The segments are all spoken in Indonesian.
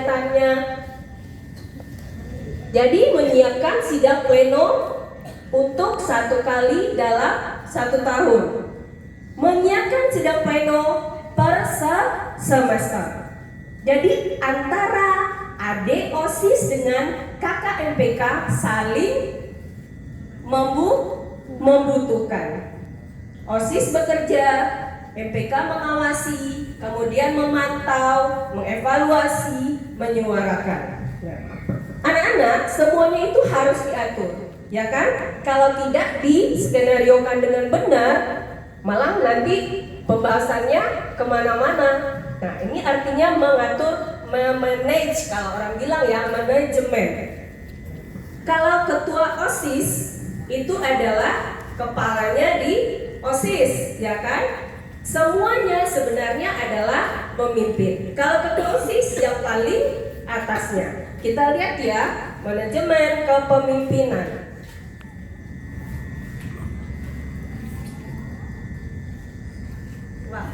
kegiatannya. Jadi menyiapkan sidang pleno untuk 1 kali dalam 1 tahun. Menyiapkan sidang pleno per semester. Jadi antara adik OSIS dengan kakak MPK saling membutuhkan. OSIS bekerja, MPK mengawasi, kemudian memantau, mengevaluasi, menyuarakan. Anak-anak semuanya itu harus diatur, ya kan? Kalau tidak diskenariokan dengan benar, malah nanti pembahasannya kemana-mana. Nah, ini artinya mengatur, memanage, kalau orang bilang ya, manajemen. Kalau ketua OSIS itu adalah kepalanya di OSIS, ya kan? Semuanya sebenarnya adalah memimpin. Kalau ketua OSIS yang paling atasnya. Kita lihat ya, manajemen kepemimpinan. Wah,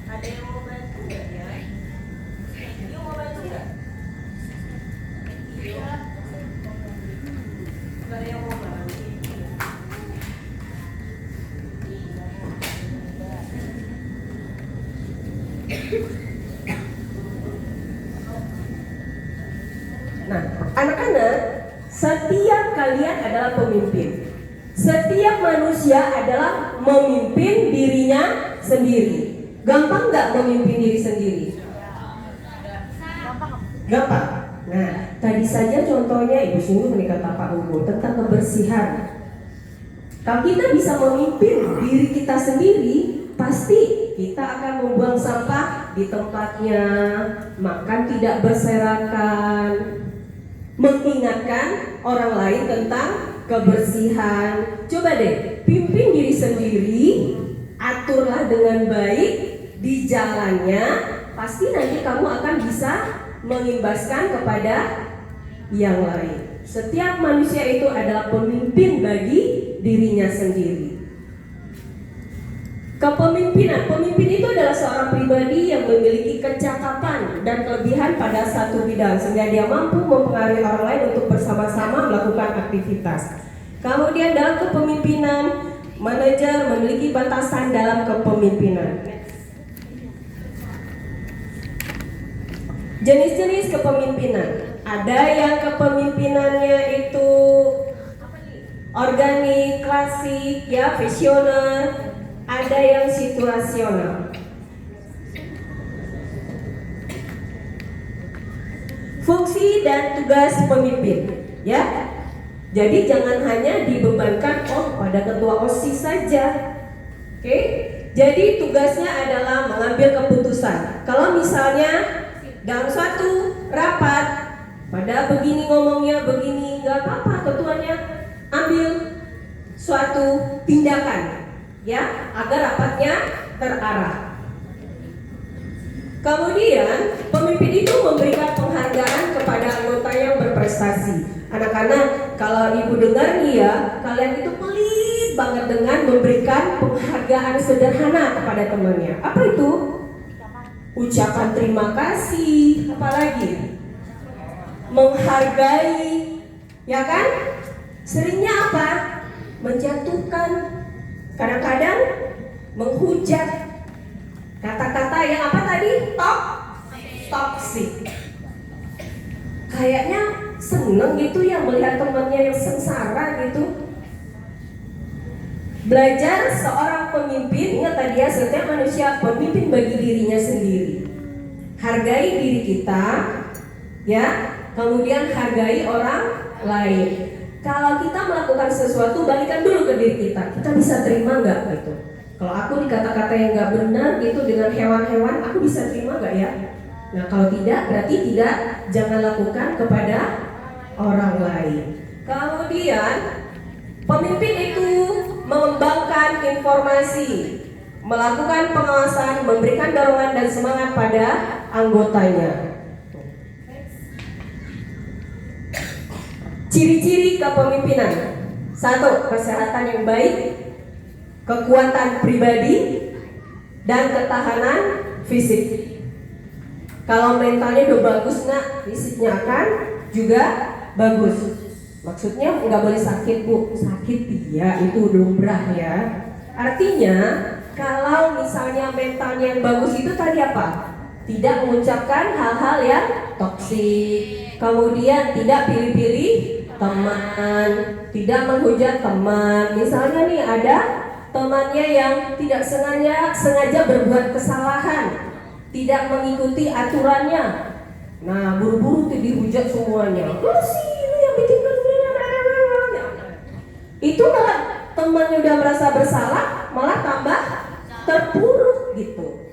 ada yang mau bantu nggak ya? Yuk, mau bantu nggak? Iya. Nggak ada yang mau bantu. Nah, anak-anak, setiap kalian adalah pemimpin. Setiap manusia adalah memimpin dirinya sendiri. Gampang nggak memimpin diri sendiri? Gampang. Nah, tadi saja contohnya Ibu Sungguh menikah Pak Ugo tentang kebersihan. Kalau kita bisa memimpin diri kita sendiri, pasti kita akan membuang sampah di tempatnya, makan tidak berserakan, mengingatkan orang lain tentang kebersihan. Coba deh, pimpin diri sendiri, aturlah dengan baik di jalannya, pasti nanti kamu akan bisa mengimbaskan kepada yang lain. Setiap manusia itu adalah pemimpin bagi dirinya sendiri. Kepemimpinan, pemimpin itu adalah seorang pribadi yang memiliki kecakapan dan kelebihan pada satu bidang sehingga dia mampu mempengaruhi orang lain untuk bersama-sama melakukan aktivitas. Kemudian dalam kepemimpinan, manajer memiliki batasan dalam kepemimpinan. Jenis-jenis kepemimpinan, ada yang kepemimpinannya itu organik, klasik, ya, visioner. Ada yang situasional. Fungsi dan tugas pemimpin, ya. Jadi jangan hanya dibebankan pada ketua OSIS saja. Oke? Jadi tugasnya adalah mengambil keputusan. Kalau misalnya dalam suatu rapat pada begini ngomongnya begini, nggak apa-apa, ketuanya ambil suatu tindakan, ya, agar rapatnya terarah. Kemudian pemimpin itu memberikan penghargaan kepada anggota yang berprestasi. Anak-anak, kalau ibu dengar nih ya, kalian itu pelit banget dengan memberikan penghargaan sederhana kepada temannya. Apa itu? Ucapan terima kasih, apalagi menghargai, ya kan? Seringnya apa? Menjatuhkan, kadang-kadang menghujat, kata-kata yang apa tadi? Toxic. Kayaknya seneng gitu ya melihat temannya yang sengsara gitu. Belajar seorang pemimpin, ingat tadi ya, setiap manusia pemimpin bagi dirinya sendiri. Hargai diri kita, ya, kemudian hargai orang lain. Kalau kita melakukan sesuatu, balikan dulu ke diri kita. Kita bisa terima nggak gitu? Kalau aku dikata-kata yang nggak benar gitu dengan hewan-hewan, aku bisa terima nggak ya? Nah, kalau tidak, berarti tidak. Jangan lakukan kepada orang lain. Kemudian, pemimpin itu mengembangkan informasi, melakukan pengawasan, memberikan dorongan dan semangat pada anggotanya. Ciri-ciri kepemimpinan. 1. Kesehatan yang baik, kekuatan pribadi, dan ketahanan fisik. Kalau mentalnya udah bagus, nah fisiknya akan juga bagus. Maksudnya nggak boleh sakit bu, sakit iya itu lumrah ya. Artinya kalau misalnya mentalnya yang bagus itu tadi apa? Tidak mengucapkan hal-hal yang toksik, kemudian tidak pilih-pilih teman, tidak menghujat teman. Misalnya nih ada temannya yang tidak sengaja berbuat kesalahan, tidak mengikuti aturannya. Nah, buru-buru tuh dihujat semuanya. Lu sih lu yang bikin itu malah temannya udah merasa bersalah, malah tambah terpuruk gitu.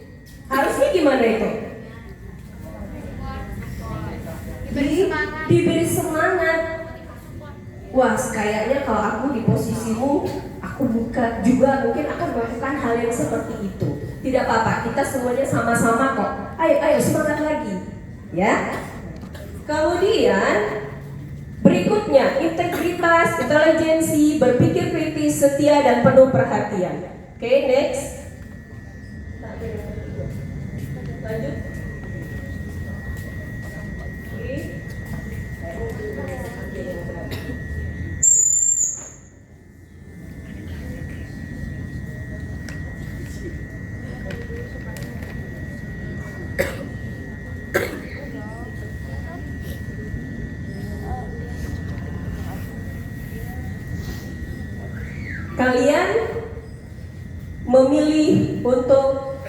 Harusnya gimana itu? Diberi semangat. Wah, kayaknya kalau aku di posisimu, aku juga mungkin akan melakukan hal yang seperti itu. Tidak apa-apa, kita semuanya sama-sama kok. Ayo semangat lagi, ya. Kemudian berikutnya, integritas, intelijensi, berpikir kritis, setia dan penuh perhatian. Oke, next. Lanjut. Kalian memilih untuk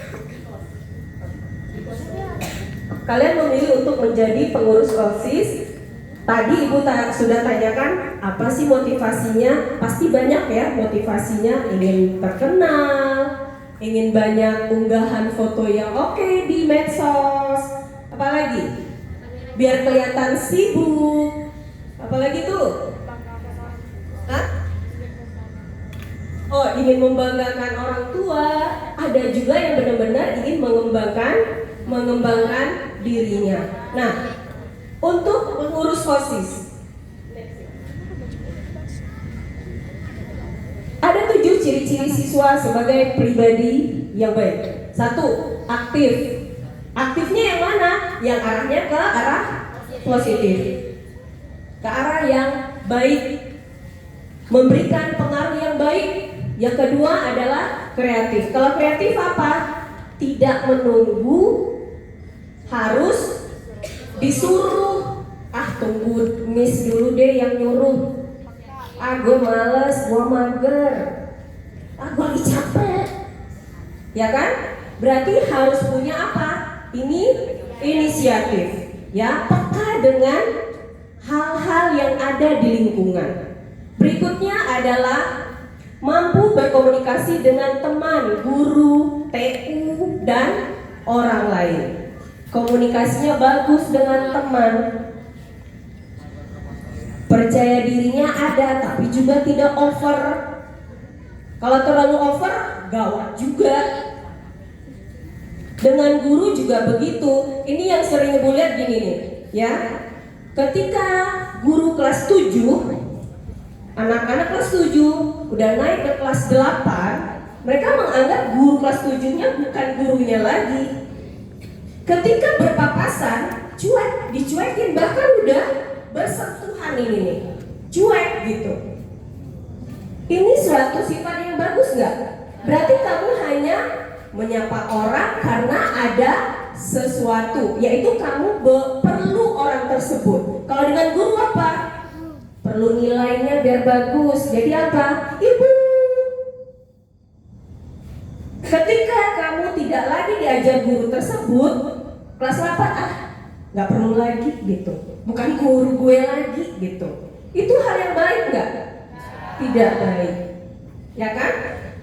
menjadi pengurus OSIS. Tadi Ibu sudah tanyakan apa sih motivasinya? Pasti banyak ya motivasinya, ingin terkenal, ingin banyak unggahan foto yang oke di medsos, apalagi biar kelihatan sibuk, apalagi tuh? Hah? Oh, ingin membanggakan orang tua. Ada juga yang benar-benar ingin mengembangkan dirinya. Nah, untuk mengurus OSIS ada 7 ciri-ciri siswa sebagai pribadi yang baik. 1. Aktif. Aktifnya yang mana? Yang arahnya ke arah positif, ke arah yang baik, memberikan pengaruh yang baik. Yang kedua adalah kreatif. Kalau kreatif apa? Tidak menunggu harus disuruh. Tunggu miss dulu deh yang nyuruh. Gue males, gue mager, gue lagi capek. Ya kan? Berarti harus punya apa? Ini inisiatif. Ya, peka dengan hal-hal yang ada di lingkungan. Berikutnya adalah mampu berkomunikasi dengan teman, guru, TU, dan orang lain. Komunikasinya bagus dengan teman. Percaya dirinya ada, tapi juga tidak over. Kalau terlalu over, gawat juga. Dengan guru juga begitu. Ini yang sering Ibu lihat gini nih, ya. Ketika guru kelas 7, anak-anak kelas 7 udah naik ke kelas 8, mereka menganggap guru kelas 7-nya bukan gurunya lagi. Ketika berpapasan, dicuekin, bahkan udah bersentuhan ini nih, cuek gitu. Ini suatu sifat yang bagus nggak? Berarti kamu hanya menyapa orang karena ada sesuatu, yaitu kamu perlu orang tersebut. Kalau dengan guru apa? Perlu nilainya biar bagus. Jadi apa? Ibu. Ketika kamu tidak lagi diajar guru tersebut, kelas 8 nggak perlu lagi gitu. Bukan guru gue lagi gitu. Itu hal yang baik nggak? Tidak baik. Ya kan?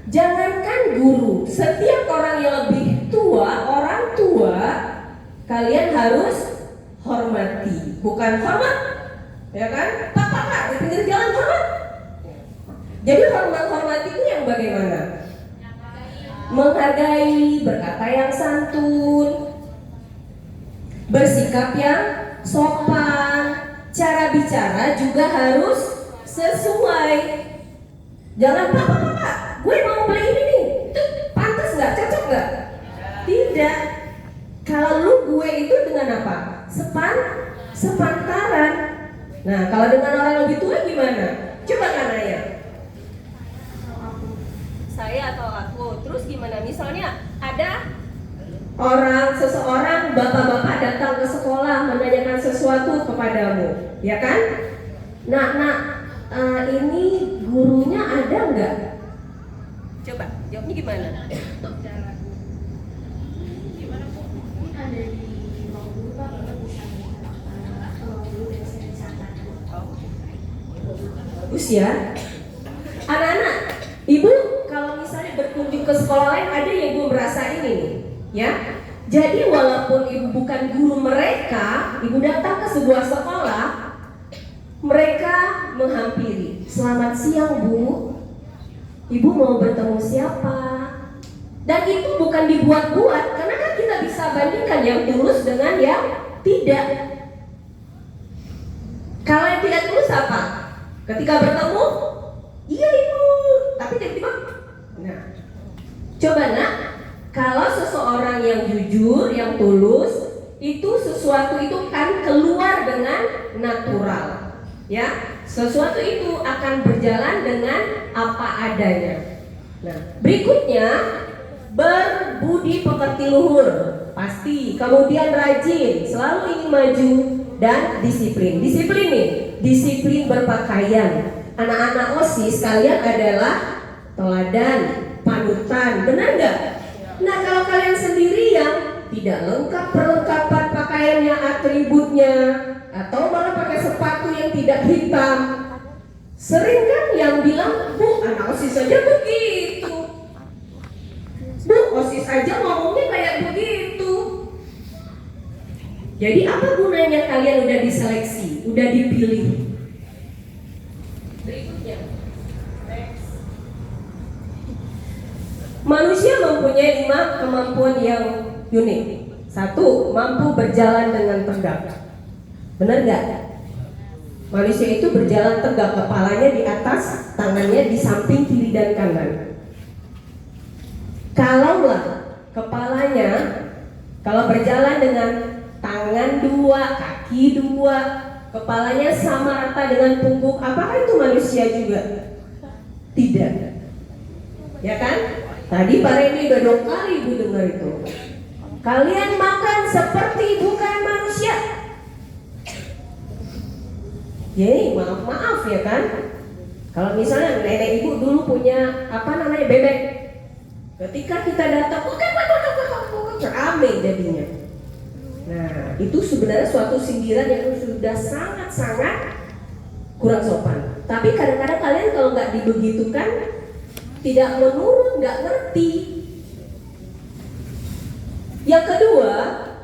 Jangankan guru, setiap orang yang lebih tua, orang tua, kalian harus hormati. Bukan hormat, ya kan? Pak, di pinggir jalan hormat. Jadi hormat itu yang bagaimana? Menghargai, berkata yang santun, bersikap yang sopan, cara bicara juga harus sesuai. Jangan Pak, gue mau beli ini nih, itu pantas nggak, cocok nggak? Tidak. Kalau lu gue itu dengan dengan apa? Sepantaran. Nah, kalau dengan orang lebih tua gimana? Coba kan Naya. Saya atau aku. Terus gimana? Misalnya ada seseorang bapak-bapak datang ke sekolah menanyakan sesuatu kepadamu, ya kan? Ini gurunya ada nggak? Coba jawabnya gimana? Gimana Bu? Ada di ruang guru Pak, bisa ruang guru biasanya di sana. Bagus ya. Anak-anak, ibu kalau misalnya berkunjung ke sekolah lain, ada yang ibu merasa ini nih, ya. Jadi walaupun ibu bukan guru mereka, ibu datang ke sebuah sekolah, mereka menghampiri. Selamat siang Bu, ibu mau bertemu siapa? Dan itu bukan dibuat-buat, karena kan kita bisa bandingkan yang tulus dengan yang tidak. Kalau yang tidak tulus apa? Ketika bertemu, iya ibu, tapi tiba-tiba, nah, coba nak, kalau seseorang yang jujur, yang tulus, itu sesuatu itu kan keluar dengan natural, ya, sesuatu itu akan berjalan dengan apa adanya. Nah, berikutnya berbudi pekerti luhur, pasti, kemudian rajin, selalu ingin maju, dan disiplin. Disiplin nih, disiplin berpakaian. Anak-anak OSIS kalian adalah teladan, panutan, benar nggak? Nah, kalau kalian sendiri yang tidak lengkap perlengkapan pakaiannya, atributnya, atau malah pakai sepatu yang tidak hitam, sering kan yang bilang, Bu, anak OSIS saja begitu, Bu, OSIS aja ngomongnya kayak begitu. Jadi apa gunanya kalian udah diseleksi, udah dipilih? Berikutnya, manusia mempunyai 5 kemampuan yang unik. 1, mampu berjalan dengan tegak. Benar nggak? Manusia itu berjalan tegak, kepalanya di atas, tangannya di samping kiri dan kanan. Kalaulah kepalanya, kalau berjalan dengan tangan 2, kaki 2, kepalanya sama rata dengan punggung, apakah itu manusia juga? Tidak, ya kan? Tadi Pak Reni udah 2 kali ibu dengar itu. Kalian makan seperti bukan manusia. Yeay, maaf ya kan? Kalau misalnya nenek ibu dulu punya bebek, ketika kita datang, rame jadinya. Nah, itu sebenarnya suatu sindiran yang sudah sangat-sangat kurang sopan. Tapi kadang-kadang kalian kalau nggak dibegitukan, tidak menurut, nggak ngerti. Yang kedua,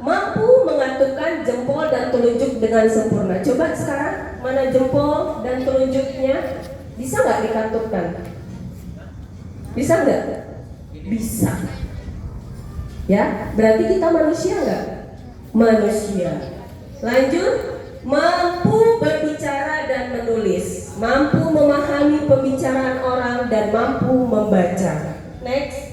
mampu mengatupkan jempol dan telunjuk dengan sempurna. Coba sekarang, mana jempol dan telunjuknya? Bisa nggak dikatupkan? Bisa nggak? Bisa. Ya, berarti kita manusia nggak? Manusia. Lanjut, mampu berbicara dan menulis, mampu memahami pembicaraan orang dan mampu membaca. Next.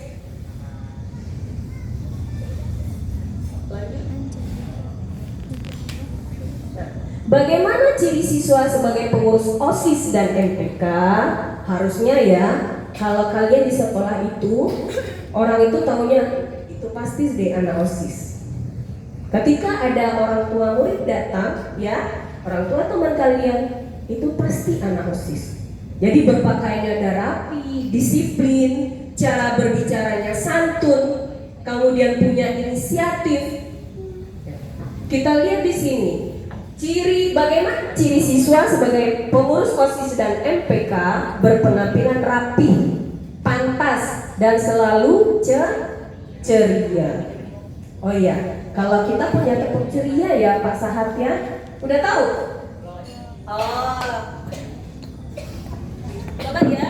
Nah, bagaimana ciri siswa sebagai pengurus OSIS dan MPK? Harusnya ya, kalau kalian di sekolah itu, orang itu tahunya itu pasti deh anak OSIS. Ketika ada orang tua murid datang, ya, orang tua teman kalian itu pasti anak OSIS. Jadi berpakaiannya ada rapi, disiplin, cara berbicaranya santun, kemudian punya inisiatif. Kita lihat di sini, bagaimana ciri siswa sebagai pengurus OSIS dan MPK berpenampilan rapi, pantas, dan selalu ceria. Oh iya, kalau kita punya tepuk ceria ya Pak Sahat ya, udah tahu? Oh, coba ya.